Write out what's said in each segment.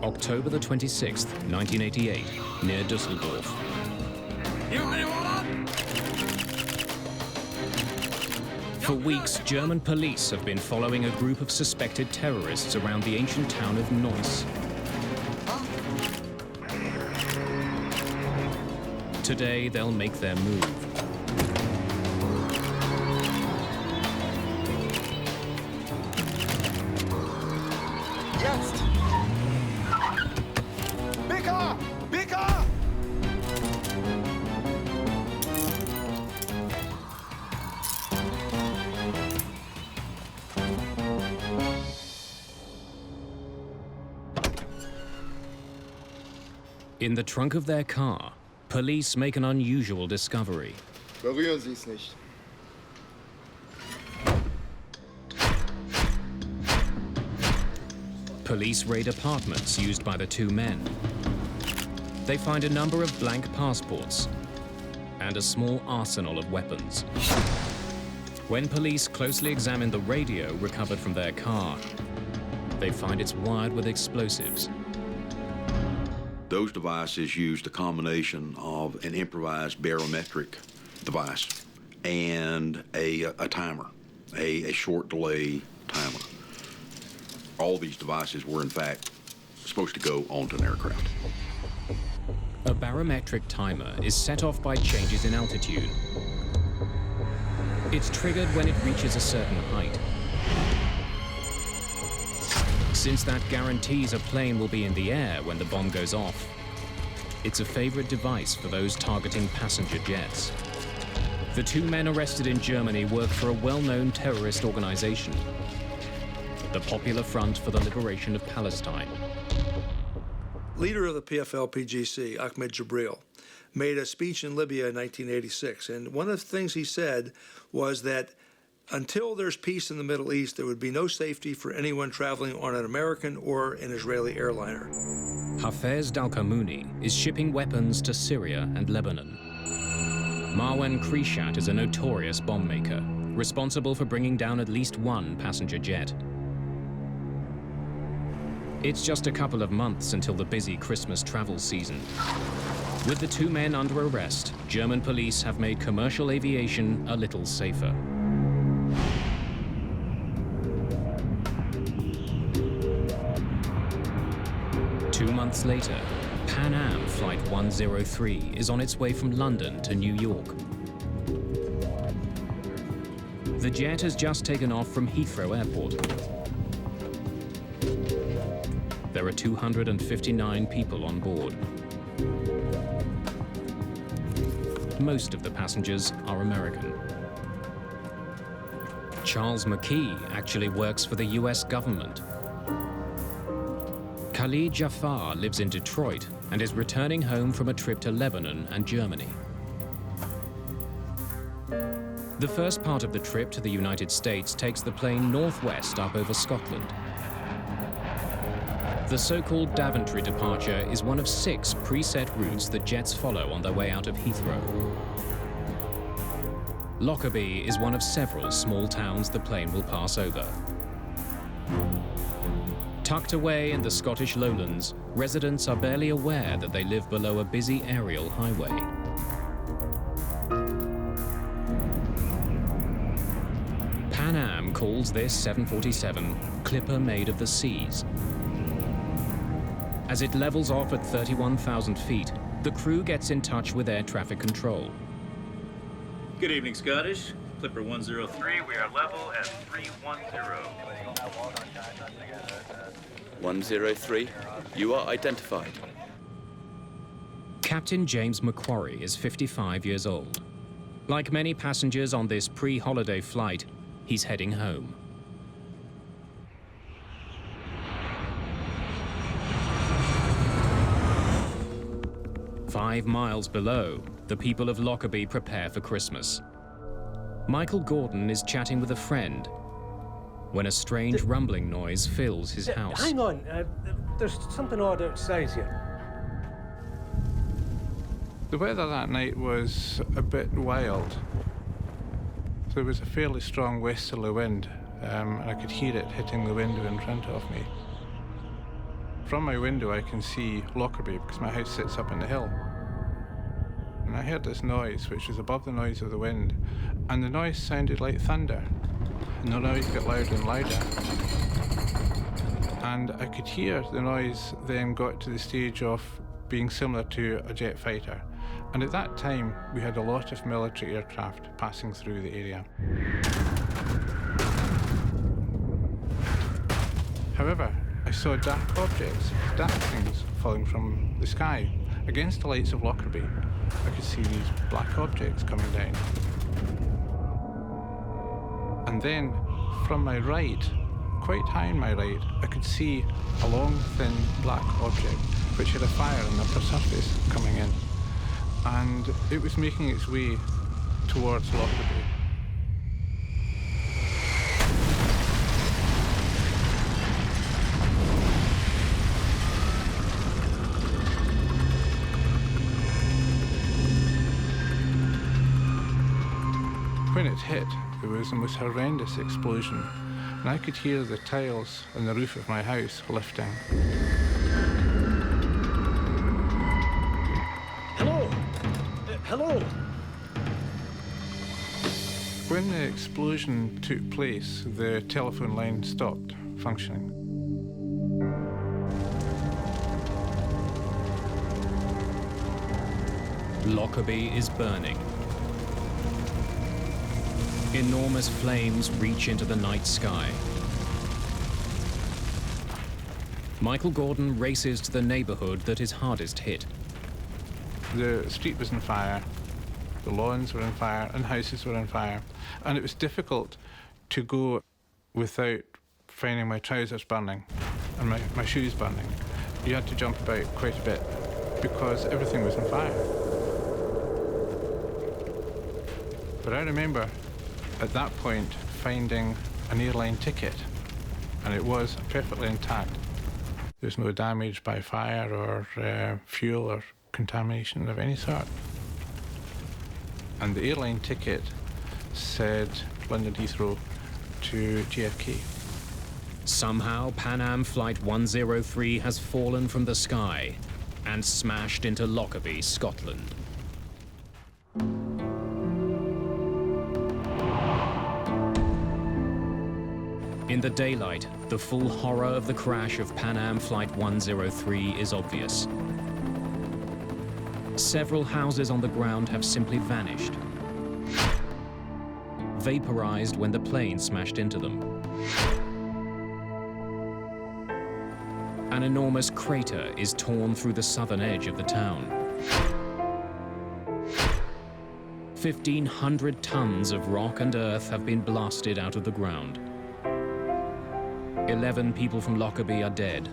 October the 26th, 1988, near Düsseldorf. For weeks, German police have been following a group of suspected terrorists around the ancient town of Neuss. Today, they'll make their move. Jetzt! Bicker! Bicker! In the trunk of their car, police make an unusual discovery. Berühren Sie es nicht. Police raid apartments used by the two men. They find a number of blank passports and a small arsenal of weapons. When police closely examine the radio recovered from their car, they find it's wired with explosives. Those devices used a combination of an improvised barometric device and a timer, a short delay timer. All these devices were, in fact, supposed to go onto an aircraft. A barometric timer is set off by changes in altitude. It's triggered when it reaches a certain height. Since that guarantees a plane will be in the air when the bomb goes off, it's a favorite device for those targeting passenger jets. The two men arrested in Germany work for a well-known terrorist organization, the Popular Front for the Liberation of Palestine. Leader of the PFLP-GC, Ahmed Jibril, made a speech in Libya in 1986, and one of the things he said was that until there's peace in the Middle East, there would be no safety for anyone traveling on an American or an Israeli airliner. Hafez Dalkamouni is shipping weapons to Syria and Lebanon. Marwan Krishat is a notorious bomb maker, responsible for bringing down at least one passenger jet. It's just a couple of months until the busy Christmas travel season. With the two men under arrest, German police have made commercial aviation a little safer. Two months later, Pan Am Flight 103 is on its way from London to New York. The jet has just taken off from Heathrow Airport. There are 259 people on board. Most of the passengers are American. Charles McKee actually works for the US government. Khalid Jafar lives in Detroit and is returning home from a trip to Lebanon and Germany. The first part of the trip to the United States takes the plane northwest up over Scotland. The so-called Daventry departure is one of 6 preset routes that jets follow on their way out of Heathrow. Lockerbie is one of several small towns the plane will pass over. Tucked away in the Scottish lowlands, residents are barely aware that they live below a busy aerial highway. Pan Am calls this 747 Clipper Made of the Seas. As it levels off at 31,000 feet, the crew gets in touch with air traffic control. Good evening, Scottish. Clipper 103, we are level at 310. 103, you are identified. Captain James McQuarrie is 55 years old. Like many passengers on this pre-holiday flight, he's heading home. Five miles below, the people of Lockerbie prepare for Christmas. Michael Gordon is chatting with a friend when a strange rumbling noise fills his house. Hang on, there's something odd outside here. The weather that night was a bit wild. There was a fairly strong westerly wind, and I could hear it hitting the window in front of me. From my window I can see Lockerbie because my house sits up on the hill. And I heard this noise which was above the noise of the wind, and the noise sounded like thunder. And the noise got louder and louder. And I could hear the noise then got to the stage of being similar to a jet fighter. And at that time, we had a lot of military aircraft passing through the area. However, I saw dark objects, dark things falling from the sky. Against the lights of Lockerbie, I could see these black objects coming down. And then, from my right, quite high on my right, I could see a long, thin, black object which had a fire on the upper surface coming in. And it was making its way towards Lockerbie. When it hit, there was the most horrendous explosion, and I could hear the tiles on the roof of my house lifting. Hello? Hello? When the explosion took place, the telephone line stopped functioning. Lockerbie is burning. Enormous flames reach into the night sky. Michael Gordon races to the neighborhood that is hardest hit. The street was on fire, the lawns were on fire, and houses were on fire. And it was difficult to go without finding my trousers burning and my shoes burning. You had to jump about quite a bit because everything was on fire. But I remember at that point finding an airline ticket, and it was perfectly intact. There's no damage by fire or fuel or contamination of any sort. And the airline ticket said London Heathrow to JFK. Somehow, Pan Am Flight 103 has fallen from the sky and smashed into Lockerbie, Scotland. In the daylight, the full horror of the crash of Pan Am Flight 103 is obvious. Several houses on the ground have simply vanished, vaporized when the plane smashed into them. An enormous crater is torn through the southern edge of the town. 1,500 tons of rock and earth have been blasted out of the ground. 11 people from Lockerbie are dead,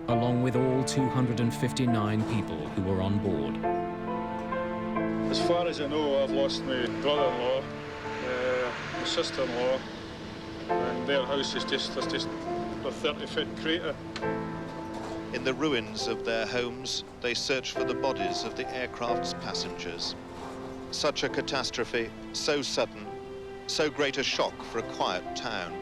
along with all 259 people who were on board. As far as I know, I've lost my brother-in-law, my sister-in-law, and their house is just a 30-foot crater. In the ruins of their homes, they search for the bodies of the aircraft's passengers. Such a catastrophe, so sudden, so great a shock for a quiet town.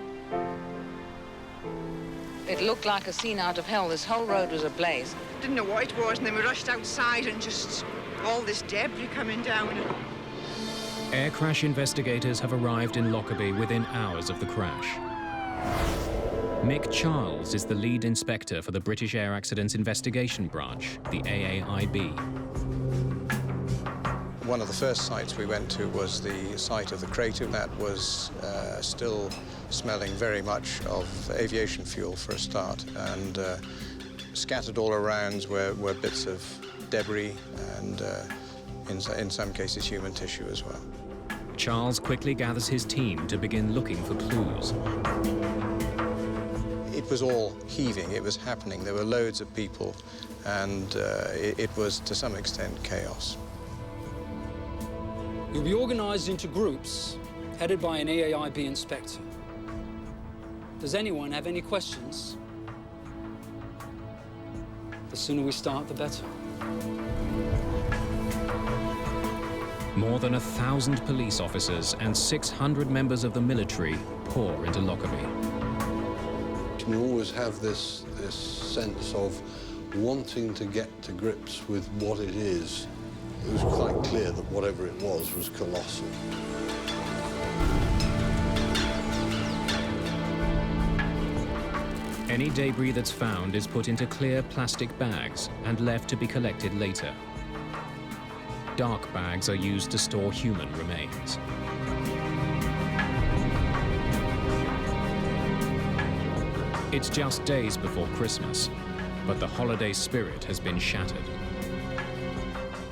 It looked like a scene out of hell. This whole road was ablaze. Didn't know what it was, and then we rushed outside and just all this debris coming down. Air crash investigators have arrived in Lockerbie within hours of the crash. Mick Charles is the lead inspector for the British Air Accidents Investigation Branch, the AAIB. One of the first sites we went to was the site of the crater. That was still smelling very much of aviation fuel for a start, and scattered all around were bits of debris and, in some cases, human tissue as well. Charles quickly gathers his team to begin looking for clues. It was all heaving, it was happening. There were loads of people, and it was, to some extent, chaos. You'll be organised into groups, headed by an AAIB inspector. Does anyone have any questions? The sooner we start, the better. More than 1,000 police officers and 600 members of the military pour into Lockerbie. You always have this sense of wanting to get to grips with what it is. It was quite clear that whatever it was colossal. Any debris that's found is put into clear plastic bags and left to be collected later. Dark bags are used to store human remains. It's just days before Christmas, but the holiday spirit has been shattered.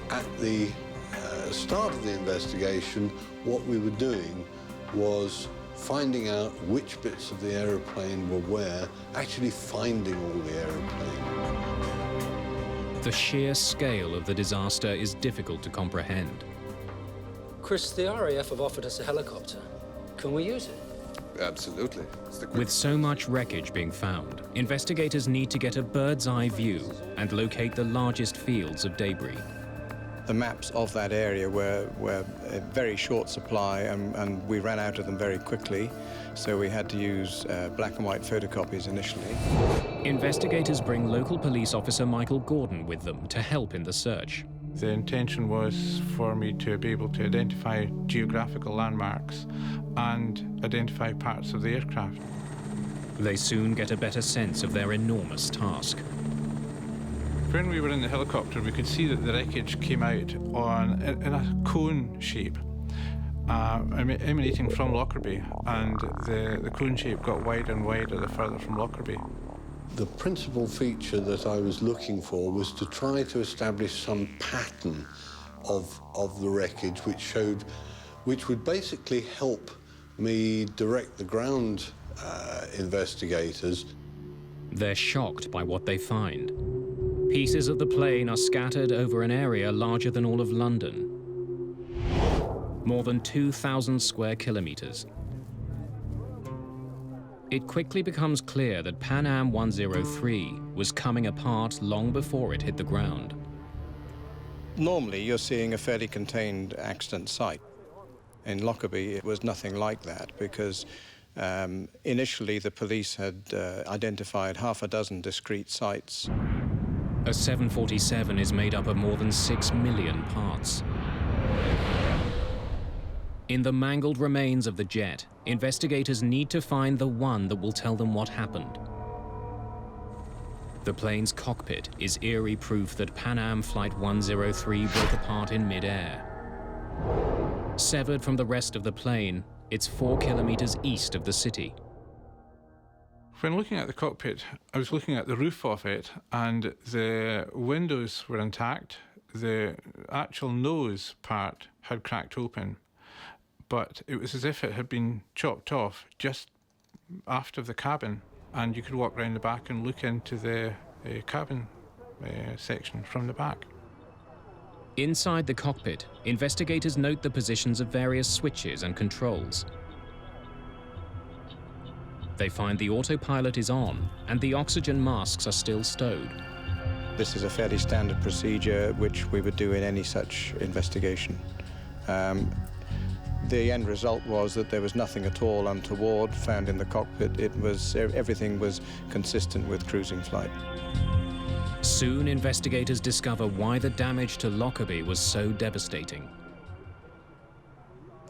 At the start of the investigation, what we were doing was finding out which bits of the aeroplane were where, actually finding all the aeroplane. The sheer scale of the disaster is difficult to comprehend. Chris, the RAF have offered us a helicopter. Can we use it? Absolutely. With so much wreckage being found, investigators need to get a bird's-eye view and locate the largest fields of debris. The maps of that area were a very short supply, and we ran out of them very quickly, so we had to use black and white photocopies initially. Investigators bring local police officer Michael Gordon with them to help in the search. The intention was for me to be able to identify geographical landmarks and identify parts of the aircraft. They soon get a better sense of their enormous task. When we were in the helicopter, we could see that the wreckage came out in a cone shape, emanating from Lockerbie, and the cone shape got wider and wider the further from Lockerbie. The principal feature that I was looking for was to try to establish some pattern of the wreckage, which would basically help me direct the ground investigators. They're shocked by what they find. Pieces of the plane are scattered over an area larger than all of London. More than 2,000 square kilometres. It quickly becomes clear that Pan Am 103 was coming apart long before it hit the ground. Normally, you're seeing a fairly contained accident site. In Lockerbie, it was nothing like that, because initially the police had identified half a dozen discrete sites. A 747 is made up of more than 6 million parts. In the mangled remains of the jet, investigators need to find the one that will tell them what happened. The plane's cockpit is eerie proof that Pan Am Flight 103 broke apart in mid-air. Severed from the rest of the plane, it's 4 kilometers east of the city. When looking at the cockpit, I was looking at the roof of it, and the windows were intact. The actual nose part had cracked open, but it was as if it had been chopped off just aft of the cabin, and you could walk round the back and look into the cabin section from the back. Inside the cockpit, investigators note the positions of various switches and controls. They find the autopilot is on and the oxygen masks are still stowed. This is a fairly standard procedure which we would do in any such investigation. The end result was that there was nothing at all untoward found in the cockpit. Everything was consistent with cruising flight. Soon, investigators discover why the damage to Lockerbie was so devastating.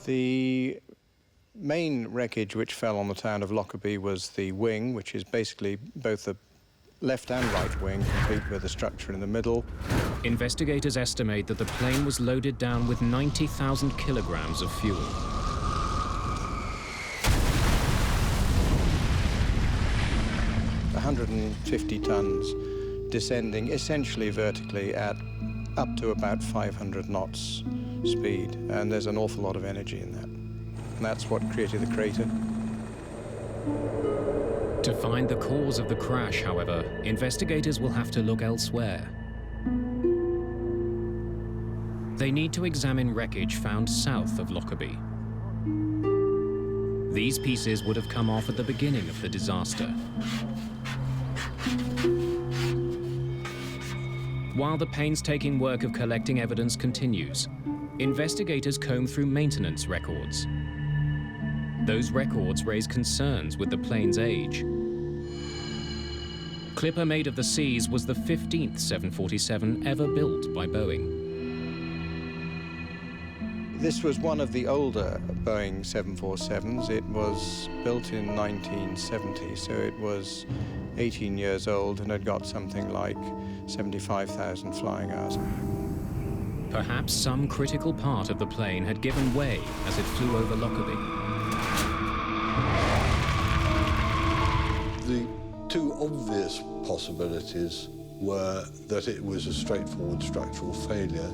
The main wreckage which fell on the town of Lockerbie was the wing, which is basically both the left and right wing, complete with a structure in the middle. Investigators estimate that the plane was loaded down with 90,000 kilograms of fuel. $150 tons, descending essentially vertically at up to about 500 knots speed, and there's an awful lot of energy in that. And that's what created the crater. To find the cause of the crash, however, investigators will have to look elsewhere. They need to examine wreckage found south of Lockerbie. These pieces would have come off at the beginning of the disaster. While the painstaking work of collecting evidence continues, investigators comb through maintenance records. Those records raise concerns with the plane's age. Clipper Made of the Seas was the 15th 747 ever built by Boeing. This was one of the older Boeing 747s. It was built in 1970, so it was 18 years old and had got something like 75,000 flying hours. Perhaps some critical part of the plane had given way as it flew over Lockerbie. The two obvious possibilities were that it was a straightforward structural failure,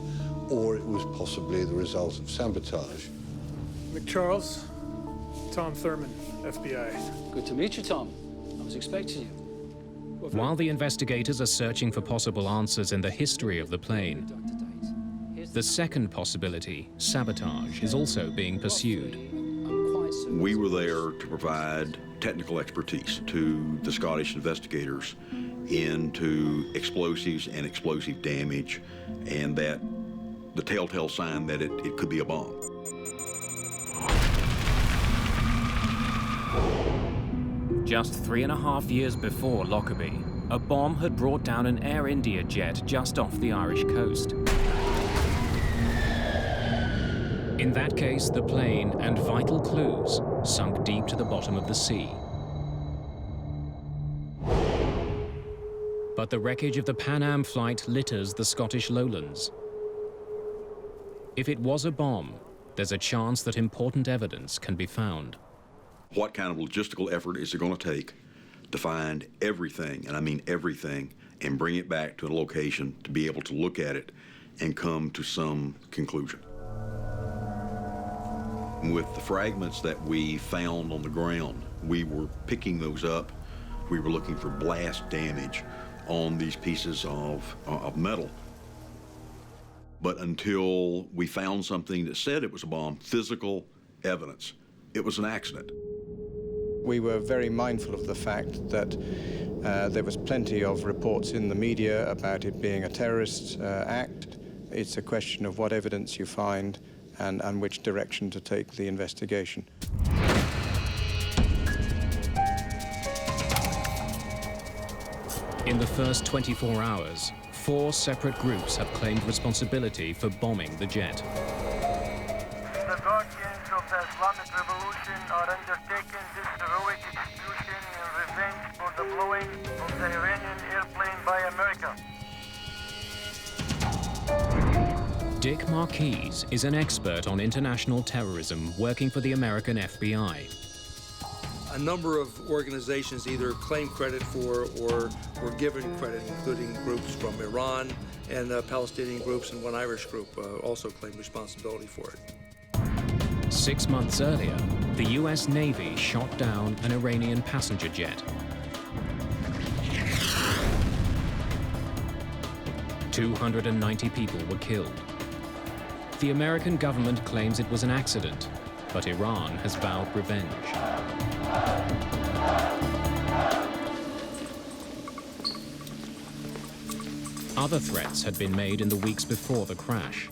or it was possibly the result of sabotage. McCharles, Tom Thurman, FBI. Good to meet you, Tom. I was expecting you. While the investigators are searching for possible answers in the history of the plane, the second possibility, sabotage, is also being pursued. We were there to provide technical expertise to the Scottish investigators into explosives and explosive damage, and that the telltale sign that it could be a bomb. Just 3.5 years before Lockerbie, a bomb had brought down an Air India jet just off the Irish coast. In that case, the plane and vital clues sunk deep to the bottom of the sea. But the wreckage of the Pan Am flight litters the Scottish lowlands. If it was a bomb, there's a chance that important evidence can be found. What kind of logistical effort is it going to take to find everything, and I mean everything, and bring it back to a location to be able to look at it and come to some conclusion? With the fragments that we found on the ground, we were picking those up. We were looking for blast damage on these pieces of metal. But until we found something that said it was a bomb, physical evidence, it was an accident. We were very mindful of the fact that there was plenty of reports in the media about it being a terrorist act. It's a question of what evidence you find and which direction to take the investigation. In the first 24 hours, 4 separate groups have claimed responsibility for bombing the jet. The guardians of the Islamic Revolution are undertaking this heroic execution in revenge for the blowing of the Iranian airplane by America. Dick Marquise is an expert on international terrorism working for the American FBI. A number of organizations either claim credit for or were given credit, including groups from Iran and Palestinian groups, and one Irish group also claimed responsibility for it. 6 months earlier, the US Navy shot down an Iranian passenger jet. 290 people were killed. The American government claims it was an accident, but Iran has vowed revenge. Other threats had been made in the weeks before the crash.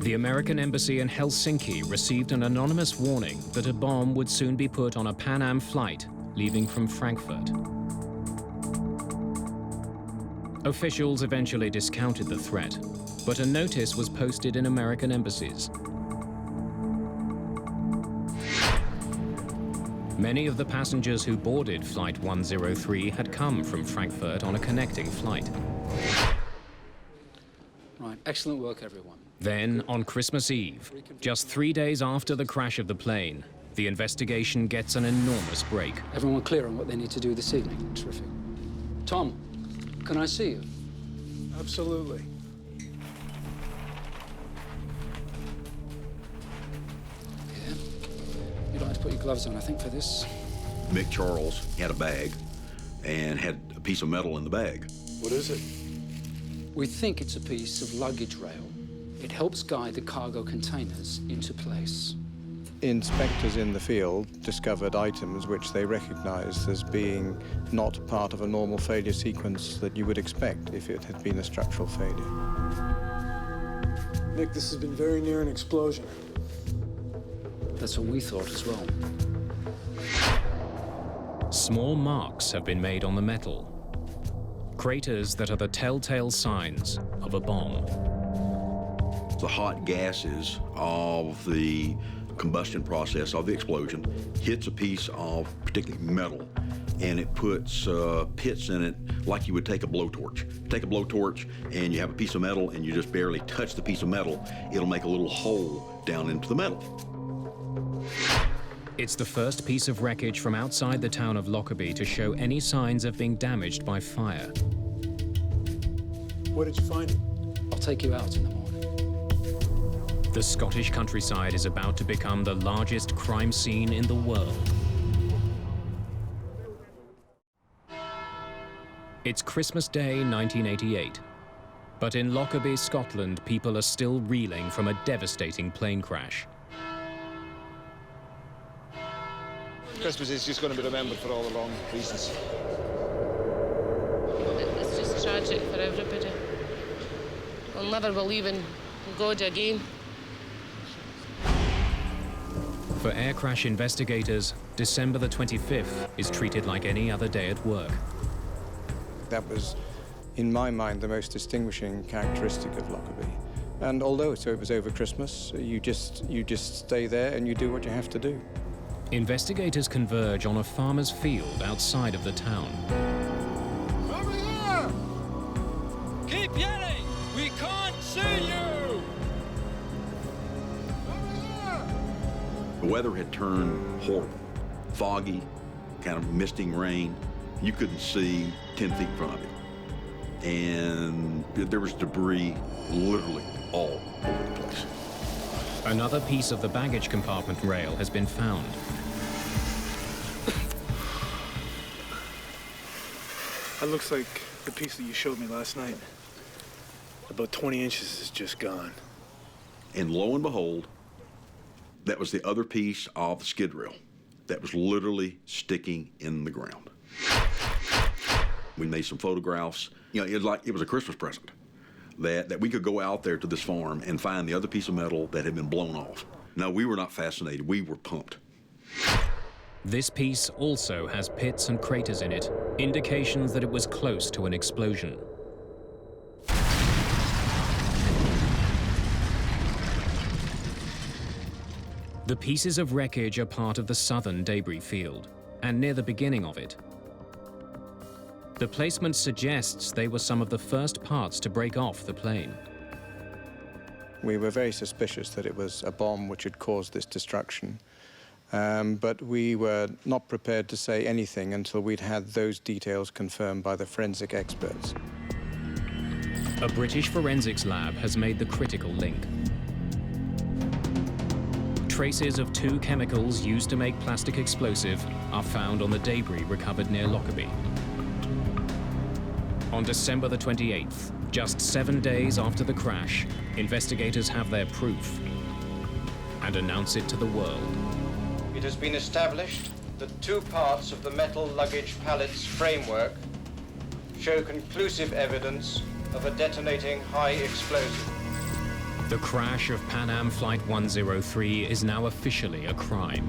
The American embassy in Helsinki received an anonymous warning that a bomb would soon be put on a Pan Am flight leaving from Frankfurt. Officials eventually discounted the threat, but a notice was posted in American embassies. Many of the passengers who boarded Flight 103 had come from Frankfurt on a connecting flight. Right, excellent work, everyone. Then, on Christmas Eve, just 3 days after the crash of the plane, the investigation gets an enormous break. Everyone clear on what they need to do this evening? Terrific. Tom, can I see you? Absolutely. Yeah. You'd like to put your gloves on, I think, for this. Mick Charles had a bag and had a piece of metal in the bag. What is it? We think it's a piece of luggage rail. It helps guide the cargo containers into place. Inspectors in the field discovered items which they recognized as being not part of a normal failure sequence that you would expect if it had been a structural failure. Mick, this has been very near an explosion. That's what we thought as well. Small marks have been made on the metal. Craters that are the telltale signs of a bomb. The hot gases of the combustion process of the explosion hits a piece of particularly metal, and it puts pits in it like you would take a blowtorch. Take a blowtorch and you have a piece of metal and you just barely touch the piece of metal, it'll make a little hole down into the metal. It's the first piece of wreckage from outside the town of Lockerbie to show any signs of being damaged by fire. Where did you find it? I'll take you out in the morning. The Scottish countryside is about to become the largest crime scene in the world. It's Christmas Day, 1988. But in Lockerbie, Scotland, people are still reeling from a devastating plane crash. Christmas is just going to be remembered for all the wrong reasons. It's just tragic for everybody. We'll never believe in God again. For air crash investigators, December the 25th is treated like any other day at work. That was, in my mind, the most distinguishing characteristic of Lockerbie. And although it was over Christmas, you just stay there and you do what you have to do. Investigators converge on a farmer's field outside of the town. Over here! Keep yelling! We can't see you! The weather had turned horrible. Foggy, kind of misting rain. You couldn't see 10 feet in front of you. And there was debris literally all over the place. Another piece of the baggage compartment rail has been found. That looks like the piece that you showed me last night. About 20 inches is just gone. And lo and behold, that was the other piece of the skid rail that was literally sticking in the ground. We made some photographs. You know, it was a Christmas present that we could go out there to this farm and find the other piece of metal that had been blown off. No, we were not fascinated. We were pumped. This piece also has pits and craters in it, indications that it was close to an explosion. The pieces of wreckage are part of the southern debris field, and near the beginning of it. The placement suggests they were some of the first parts to break off the plane. We were very suspicious that it was a bomb which had caused this destruction. But we were not prepared to say anything until we'd had those details confirmed by the forensic experts. A British forensics lab has made the critical link. Traces of 2 chemicals used to make plastic explosive are found on the debris recovered near Lockerbie. On December the 28th, just 7 days after the crash, investigators have their proof and announce it to the world. It has been established that 2 parts of the metal luggage pallet's framework show conclusive evidence of a detonating high explosive. The crash of Pan Am Flight 103 is now officially a crime.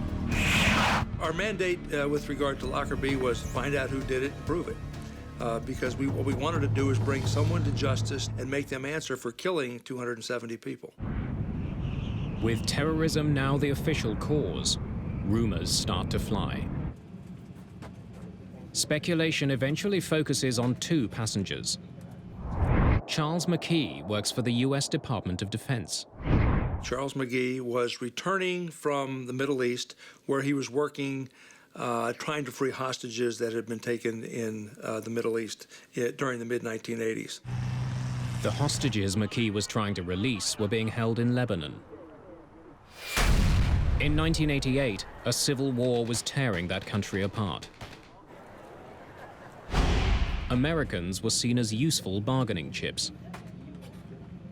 Our mandate with regard to Lockerbie was find out who did it and prove it. Because what we wanted to do is bring someone to justice and make them answer for killing 270 people. With terrorism now the official cause, rumors start to fly. Speculation eventually focuses on 2 passengers. Charles McKee works for the US Department of Defense. Charles McGee was returning from the Middle East, where he was working trying to free hostages that had been taken in the Middle East during the mid-1980s. The hostages McKee was trying to release were being held in Lebanon. In 1988, a civil war was tearing that country apart. Americans were seen as useful bargaining chips.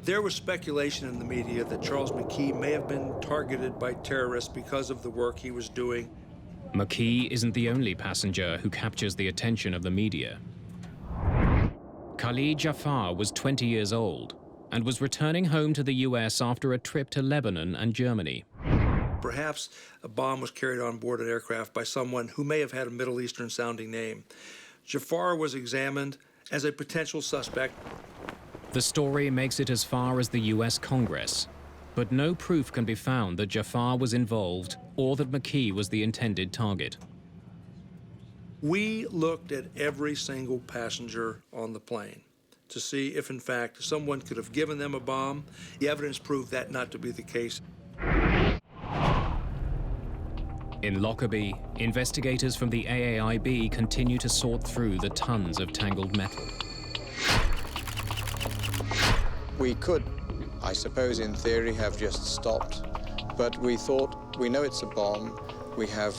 There was speculation in the media that Charles McKee may have been targeted by terrorists because of the work he was doing. McKee isn't the only passenger who captures the attention of the media. Khalid Jafar was 20 years old and was returning home to the US after a trip to Lebanon and Germany. Perhaps a bomb was carried on board an aircraft by someone who may have had a Middle Eastern-sounding name. Jafar was examined as a potential suspect. The story makes it as far as the US Congress, but no proof can be found that Jafar was involved or that McKee was the intended target. We looked at every single passenger on the plane to see if, in fact, someone could have given them a bomb. The evidence proved that not to be the case. In Lockerbie, investigators from the AAIB continue to sort through the tons of tangled metal. We could, I suppose in theory, have just stopped, but we thought, we know it's a bomb, we have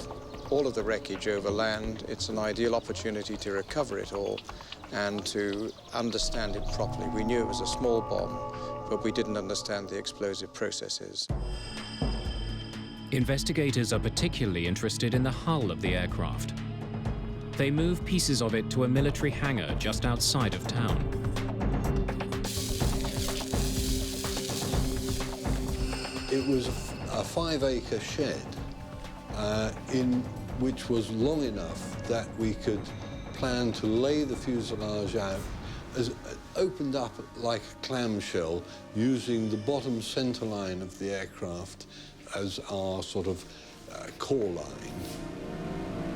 all of the wreckage over land, it's an ideal opportunity to recover it all and to understand it properly. We knew it was a small bomb, but we didn't understand the explosive processes. Investigators are particularly interested in the hull of the aircraft. They move pieces of it to a military hangar just outside of town. It was a 5-acre shed which was long enough that we could plan to lay the fuselage out, opened up like a clamshell, using the bottom center line of the aircraft as our sort of core line.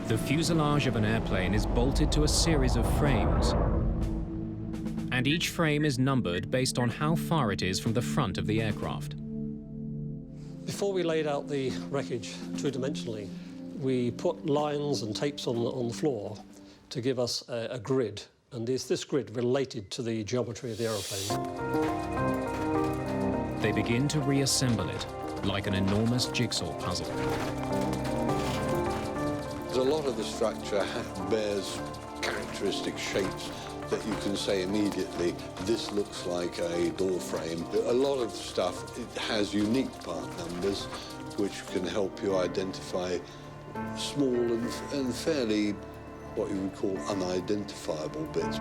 The fuselage of an airplane is bolted to a series of frames, and each frame is numbered based on how far it is from the front of the aircraft. Before we laid out the wreckage two-dimensionally, we put lines and tapes on the floor to give us a grid, and this grid related to the geometry of the aeroplane. They begin to reassemble it, like an enormous jigsaw puzzle. A lot of the structure bears characteristic shapes that you can say immediately, this looks like a door frame. A lot of stuff, it has unique part numbers, which can help you identify small and fairly, what you would call unidentifiable bits.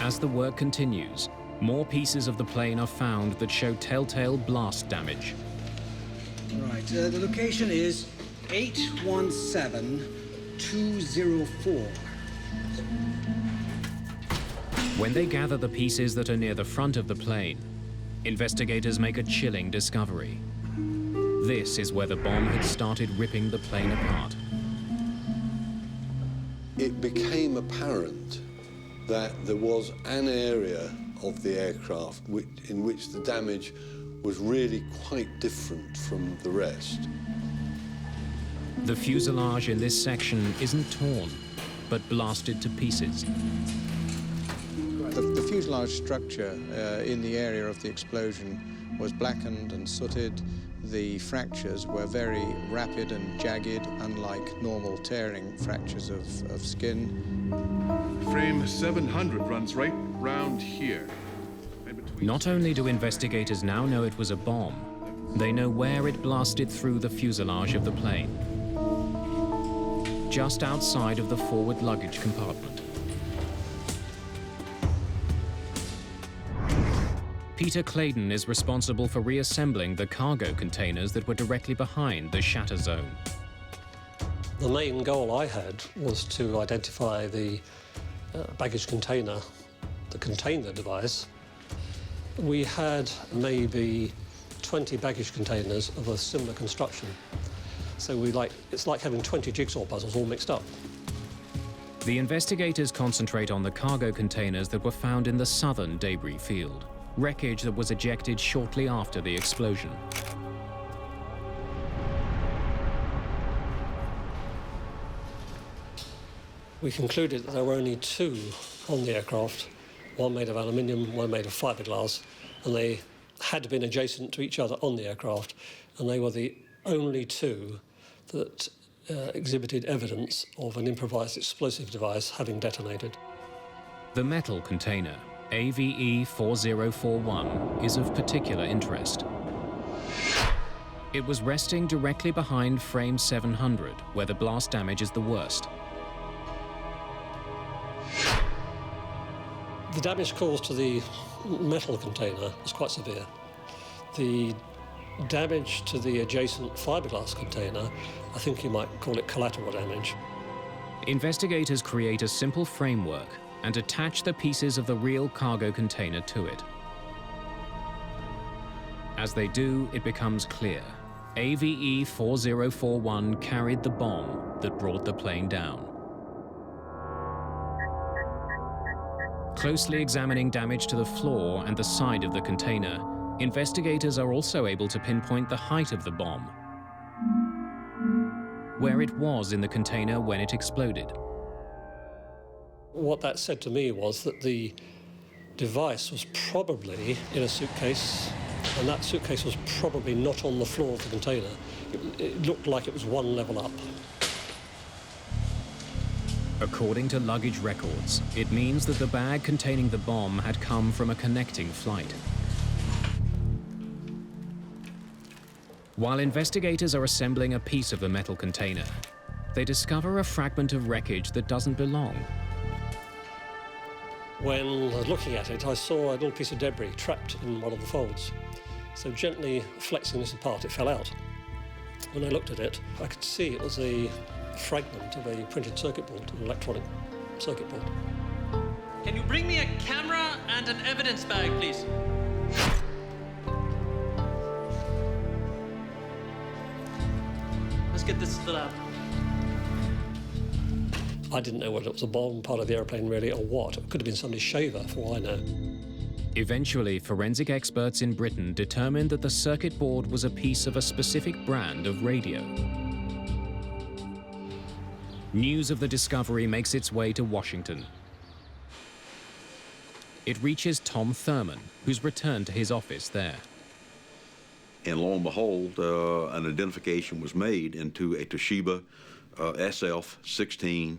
As the work continues, more pieces of the plane are found that show telltale blast damage. Right, the location is 817204. When they gather the pieces that are near the front of the plane, investigators make a chilling discovery. This is where the bomb had started ripping the plane apart. It became apparent that there was an area of the aircraft in which the damage was really quite different from the rest. The fuselage in this section isn't torn, but blasted to pieces. The fuselage structure in the area of the explosion was blackened and sooted. The fractures were very rapid and jagged, unlike normal tearing fractures of skin. Frame 700 runs right round here. Not only do investigators now know it was a bomb, they know where it blasted through the fuselage of the plane. Just outside of the forward luggage compartment. Peter CLAIDEN is responsible for reassembling the cargo containers that were directly behind the shatter zone. The main goal I had was to identify the baggage container that contained the device. We had maybe 20 baggage containers of a similar construction. So it's like having 20 jigsaw puzzles all mixed up. The investigators concentrate on the cargo containers that were found in the southern debris field, wreckage that was ejected shortly after the explosion. We concluded that there were only two on the aircraft, one made of aluminium, one made of fiberglass, and they had been adjacent to each other on the aircraft, and they were the only two that exhibited evidence of an improvised explosive device having detonated. The metal container, AVE 4041, is of particular interest. It was resting directly behind frame 700, where the blast damage is the worst. The damage caused to the metal container was quite severe. The damage to the adjacent fiberglass container, I think you might call it collateral damage. Investigators create a simple framework and attach the pieces of the real cargo container to it. As they do, it becomes clear. AVE 4041 carried the bomb that brought the plane down. Closely examining damage to the floor and the side of the container, investigators are also able to pinpoint the height of the bomb, where it was in the container when it exploded. What that said to me was that the device was probably in a suitcase, and that suitcase was probably not on the floor of the container. It looked like it was one level up. According to luggage records, it means that the bag containing the bomb had come from a connecting flight. While investigators are assembling a piece of the metal container, they discover a fragment of wreckage that doesn't belong. When I was looking at it, I saw a little piece of debris trapped in one of the folds. So gently flexing this apart, it fell out. When I looked at it, I could see it was a fragment of a printed circuit board, an electronic circuit board. Can you bring me a camera and an evidence bag, please? Let's get this to the lab. I didn't know whether it was a bomb, part of the airplane really, or what. It could have been somebody's shaver, for all I know. Eventually, forensic experts in Britain determined that the circuit board was a piece of a specific brand of radio. News of the discovery makes its way to Washington. It reaches Tom Thurman, who's returned to his office there. And lo and behold, an identification was made into a Toshiba SF-16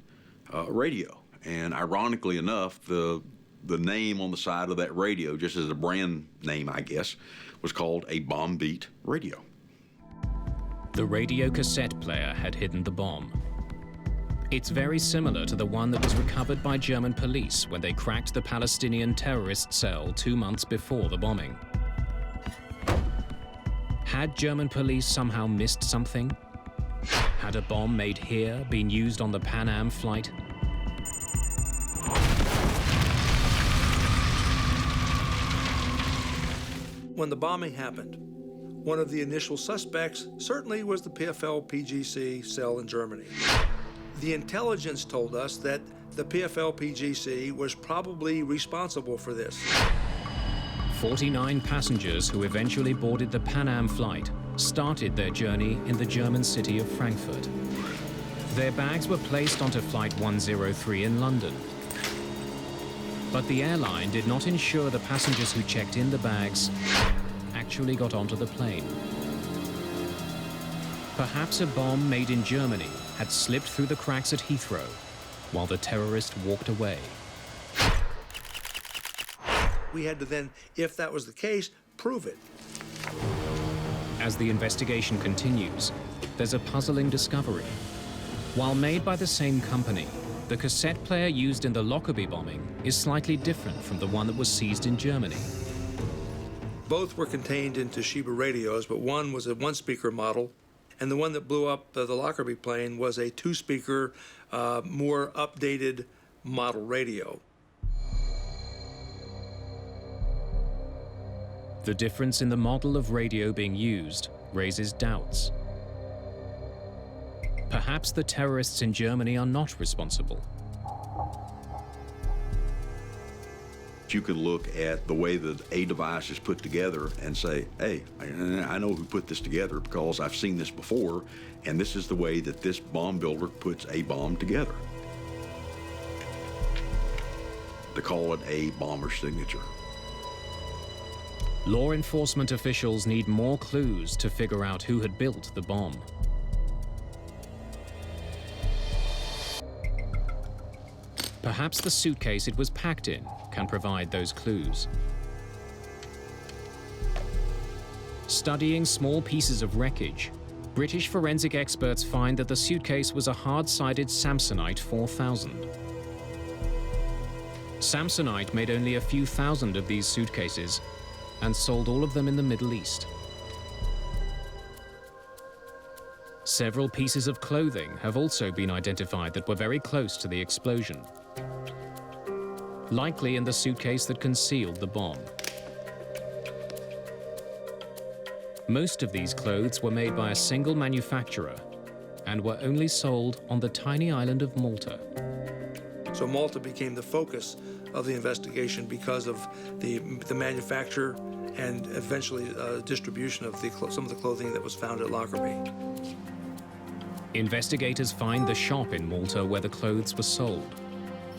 radio. And ironically enough, the name on the side of that radio, just as a brand name, I guess, was called a bomb beat radio. The radio cassette player had hidden the bomb. It's very similar to the one that was recovered by German police when they cracked the Palestinian terrorist cell 2 months before the bombing. Had German police somehow missed something? Had a bomb made here been used on the Pan Am flight? When the bombing happened, one of the initial suspects certainly was the PFL-PGC cell in Germany. The intelligence told us that the PFL-PGC was probably responsible for this. 49 passengers who eventually boarded the Pan Am flight started their journey in the German city of Frankfurt. Their bags were placed onto Flight 103 in London. But the airline did not ensure the passengers who checked in the bags actually got onto the plane. Perhaps a bomb made in Germany had slipped through the cracks at Heathrow while the terrorist walked away. We had to then, if that was the case, prove it. As the investigation continues, there's a puzzling discovery. While made by the same company, the cassette player used in the Lockerbie bombing is slightly different from the one that was seized in Germany. Both were contained in Toshiba radios, but one was a one-speaker model, and the one that blew up the Lockerbie plane was a two-speaker, more updated model radio. The difference in the model of radio being used raises doubts. Perhaps the terrorists in Germany are not responsible. You can look at the way that a device is put together and say, hey, I know who put this together because I've seen this before, and this is the way that this bomb builder puts a bomb together. They call it a bomber's signature. Law enforcement officials need more clues to figure out who had built the bomb. Perhaps the suitcase it was packed in can provide those clues. Studying small pieces of wreckage, British forensic experts find that the suitcase was a hard-sided Samsonite 4000. Samsonite made only a few thousand of these suitcases and sold all of them in the Middle East. Several pieces of clothing have also been identified that were very close to the explosion, likely in the suitcase that concealed the bomb. Most of these clothes were made by a single manufacturer and were only sold on the tiny island of Malta. So Malta became the focus of the investigation because of the manufacture and eventually distribution of some of the clothing that was found at Lockerbie. Investigators find the shop in Malta where the clothes were sold.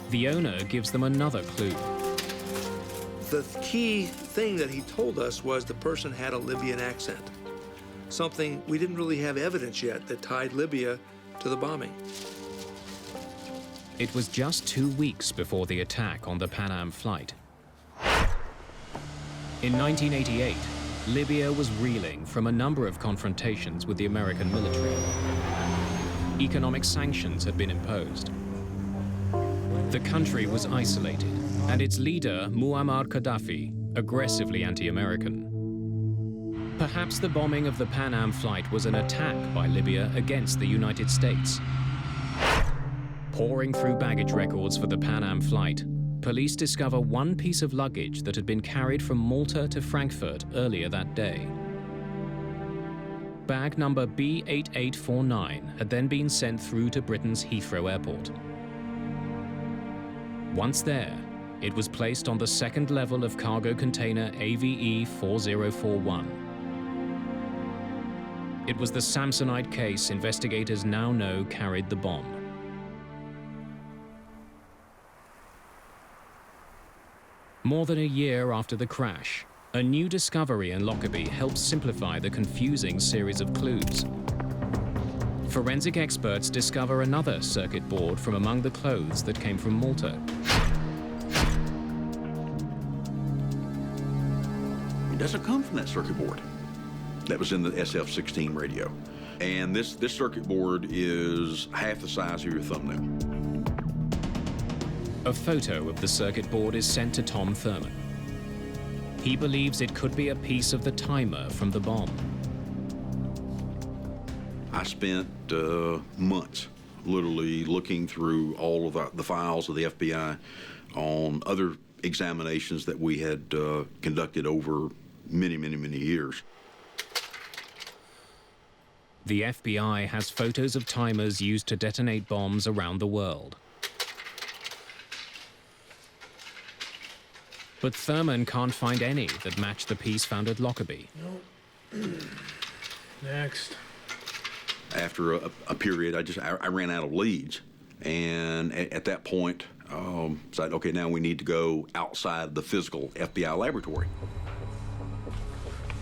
The owner gives them another clue. The key thing that he told us was the person had a Libyan accent, something we didn't really have evidence yet that tied Libya to the bombing. It was just 2 weeks before the attack on the Pan Am flight. In 1988, Libya was reeling from a number of confrontations with the American military. Economic sanctions had been imposed. The country was isolated, and its leader, Muammar Gaddafi, aggressively anti-American. Perhaps the bombing of the Pan Am flight was an attack by Libya against the United States. Poring through baggage records for the Pan Am flight, police discover one piece of luggage that had been carried from Malta to Frankfurt earlier that day. Bag number B8849 had then been sent through to Britain's Heathrow Airport. Once there, it was placed on the second level of cargo container AVE 4041. It was the Samsonite case investigators now know carried the bomb. More than a year after the crash, a new discovery in Lockerbie helps simplify the confusing series of clues. Forensic experts discover another circuit board from among the clothes that came from Malta. It doesn't come from that circuit board that was in the SF-16 radio. And this circuit board is half the size of your thumbnail. A photo of the circuit board is sent to Tom Thurman. He believes it could be a piece of the timer from the bomb. I spent months literally looking through all of the files of the FBI on other examinations that we had conducted over many, many, many years. The FBI has photos of timers used to detonate bombs around the world. But Thurman can't find any that match the piece found at Lockerbie. Nope. Next. After a period, I ran out of leads. And at that point, said, okay, now we need to go outside the physical FBI laboratory.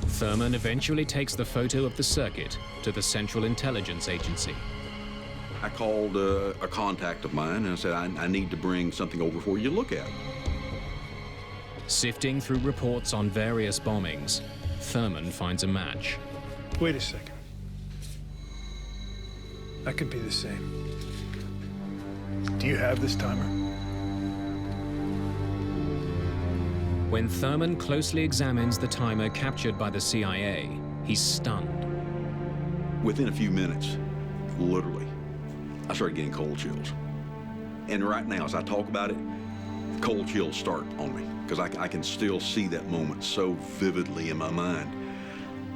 Thurman eventually takes the photo of the circuit to the Central Intelligence Agency. I called a contact of mine and I said, I need to bring something over for you to look at. Sifting through reports on various bombings, Thurman finds a match. Wait a second. That could be the same. Do you have this timer? When Thurman closely examines the timer captured by the CIA, he's stunned. Within a few minutes, literally, I started getting cold chills. And right now, as I talk about it, cold chills start on me, because I can still see that moment so vividly in my mind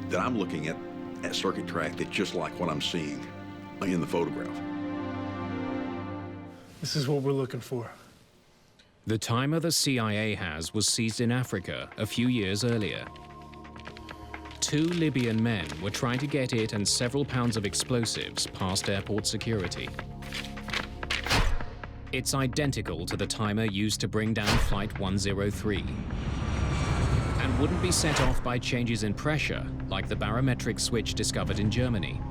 that I'm looking at that circuit track that's just like what I'm seeing in the photograph. This is what we're looking for. The timer the CIA has was seized in Africa a few years earlier. 2 Libyan men were trying to get it and several pounds of explosives past airport security. It's identical to the timer used to bring down Flight 103 and wouldn't be set off by changes in pressure like the barometric switch discovered in Germany.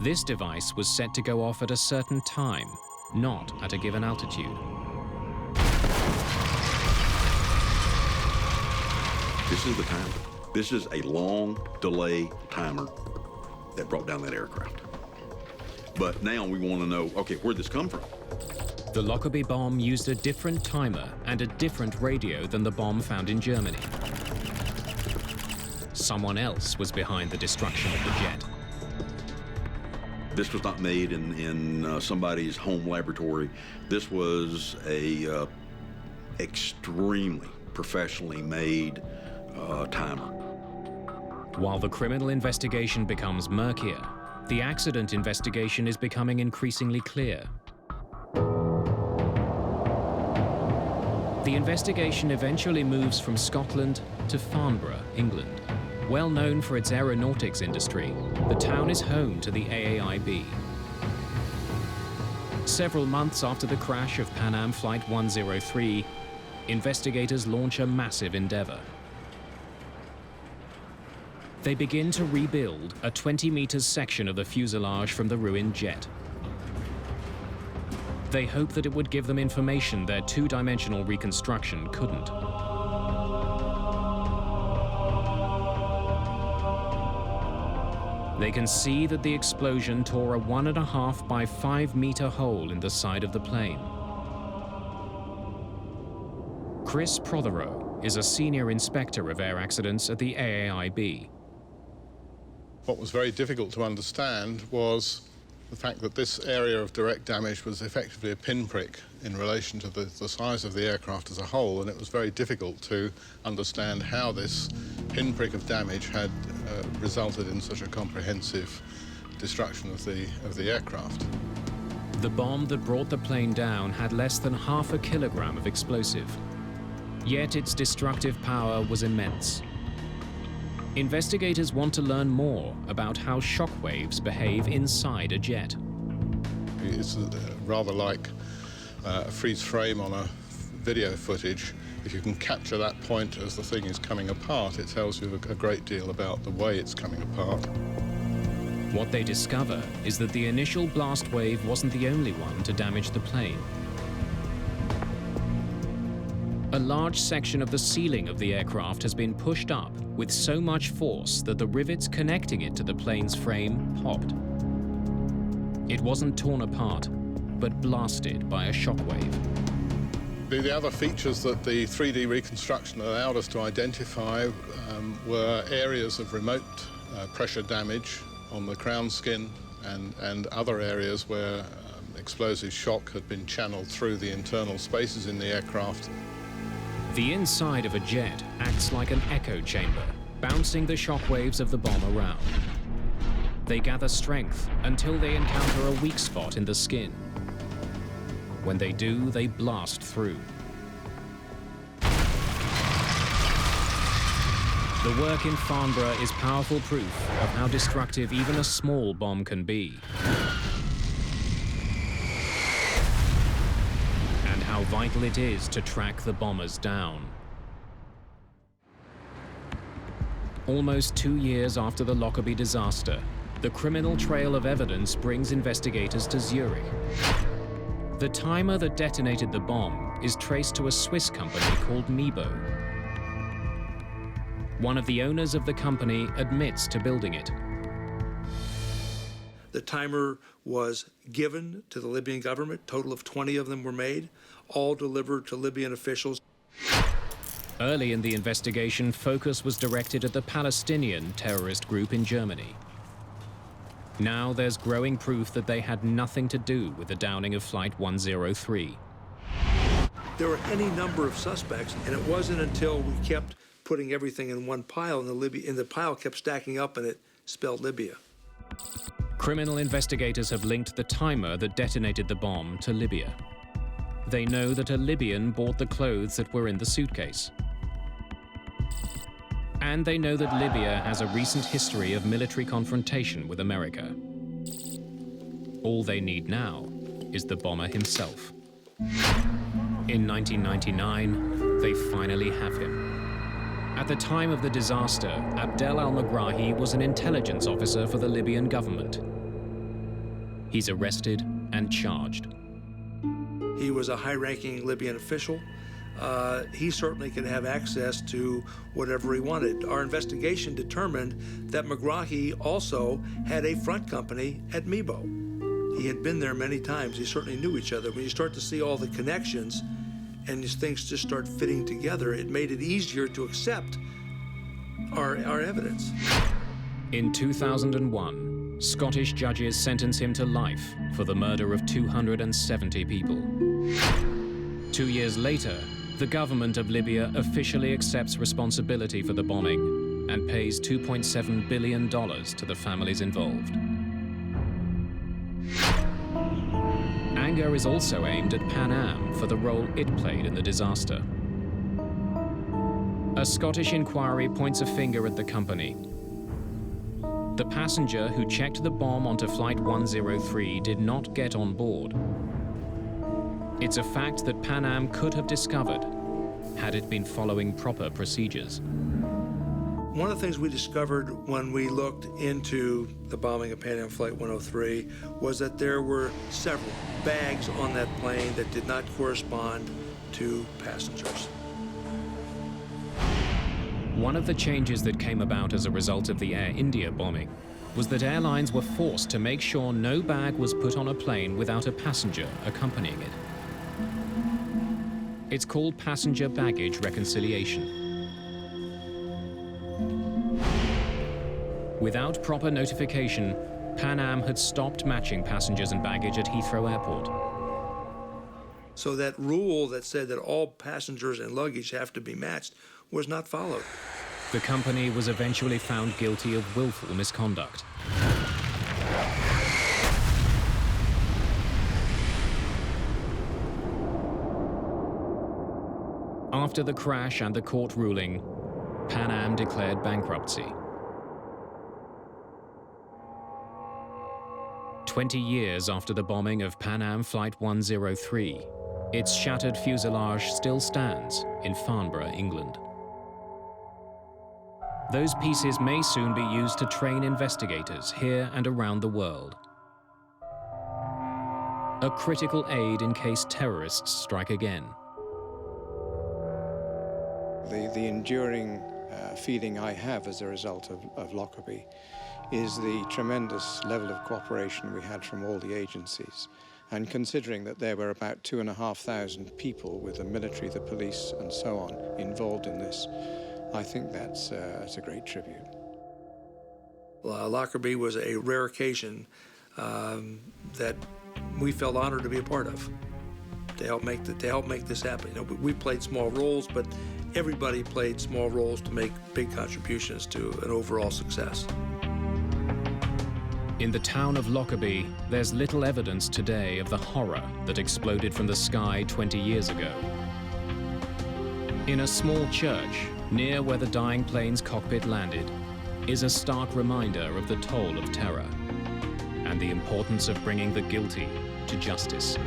This device was set to go off at a certain time, not at a given altitude. This is the timer. This is a long delay timer that brought down that aircraft. But now we want to know, okay, where'd this come from? The Lockerbie bomb used a different timer and a different radio than the bomb found in Germany. Someone else was behind the destruction of the jet. This was not made in somebody's home laboratory. This was a extremely professionally made timer. While the criminal investigation becomes murkier, the accident investigation is becoming increasingly clear. The investigation eventually moves from Scotland to Farnborough, England. Well known for its aeronautics industry, the town is home to the AAIB. Several months after the crash of Pan Am Flight 103, investigators launch a massive endeavor. They begin to rebuild a 20 meters section of the fuselage from the ruined jet. They hope that it would give them information their two-dimensional reconstruction couldn't. They can see that the explosion tore a 1.5 by 5 meter hole in the side of the plane. Chris Prothero is a senior inspector of air accidents at the AAIB. What was very difficult to understand was the fact that this area of direct damage was effectively a pinprick in relation to the size of the aircraft as a whole, and it was very difficult to understand how this pinprick of damage had resulted in such a comprehensive destruction of the aircraft. The bomb that brought the plane down had less than 0.5 kilogram of explosive, yet its destructive power was immense. Investigators want to learn more about how shock waves behave inside a jet. It's rather like a freeze frame on a video footage. If you can capture that point as the thing is coming apart, it tells you a great deal about the way it's coming apart. What they discover is that the initial blast wave wasn't the only one to damage the plane. A large section of the ceiling of the aircraft has been pushed up with so much force that the rivets connecting it to the plane's frame popped. It wasn't torn apart, but blasted by a shockwave. The other features that the 3D reconstruction allowed us to identify were areas of remote pressure damage on the crown skin and other areas where explosive shock had been channeled through the internal spaces in the aircraft. The inside of a jet acts like an echo chamber, bouncing the shock waves of the bomb around. They gather strength until they encounter a weak spot in the skin. When they do, they blast through. The work in Farnborough is powerful proof of how destructive even a small bomb can be, and how vital it is to track the bombers down. Almost 2 years after the Lockerbie disaster, the criminal trail of evidence brings investigators to Zurich. The timer that detonated the bomb is traced to a Swiss company called Mayday. One of the owners of the company admits to building it. The timer was given to the Libyan government. A total of 20 of them were made, all delivered to Libyan officials. Early in the investigation, focus was directed at the Palestinian terrorist group in Germany. Now there's growing proof that they had nothing to do with the downing of Flight 103. There were any number of suspects, and it wasn't until we kept putting everything in one pile, and the pile kept stacking up, and it spelled Libya. Criminal investigators have linked the timer that detonated the bomb to Libya. They know that a Libyan bought the clothes that were in the suitcase. And they know that Libya has a recent history of military confrontation with America. All they need now is the bomber himself. In 1999, they finally have him. At the time of the disaster, Abdel al-Megrahi was an intelligence officer for the Libyan government. He's arrested and charged. He was a high-ranking Libyan official. He certainly could have access to whatever he wanted. Our investigation determined that Megrahi also had a front company at Mayday. He had been there many times. He certainly knew each other. When you start to see all the connections and these things just start fitting together, it made it easier to accept our evidence. In 2001, Scottish judges sentenced him to life for the murder of 270 people. 2 years later, the government of Libya officially accepts responsibility for the bombing and pays $2.7 billion to the families involved. Anger is also aimed at Pan Am for the role it played in the disaster. A Scottish inquiry points a finger at the company. The passenger who checked the bomb onto Flight 103 did not get on board. It's a fact that Pan Am could have discovered had it been following proper procedures. One of the things we discovered when we looked into the bombing of Pan Am Flight 103 was that there were several bags on that plane that did not correspond to passengers. One of the changes that came about as a result of the Air India bombing was that airlines were forced to make sure no bag was put on a plane without a passenger accompanying it. It's called passenger baggage reconciliation. Without proper notification, Pan Am had stopped matching passengers and baggage at Heathrow Airport. So that rule that said that all passengers and luggage have to be matched was not followed. The company was eventually found guilty of willful misconduct. After the crash and the court ruling, Pan Am declared bankruptcy. 20 years after the bombing of Pan Am Flight 103, its shattered fuselage still stands in Farnborough, England. Those pieces may soon be used to train investigators here and around the world. A critical aid in case terrorists strike again. The enduring feeling I have as a result of Lockerbie is the tremendous level of cooperation we had from all the agencies. And considering that there were about 2,500 people with the military, the police, and so on involved in this, I think that's a great tribute. Lockerbie was a rare occasion that we felt honored to be a part of, to help make this happen. You know, we played small roles, but everybody played small roles to make big contributions to an overall success. In the town of Lockerbie, there's little evidence today of the horror that exploded from the sky 20 years ago. In a small church, near where the dying plane's cockpit landed, is a stark reminder of the toll of terror and the importance of bringing the guilty to justice.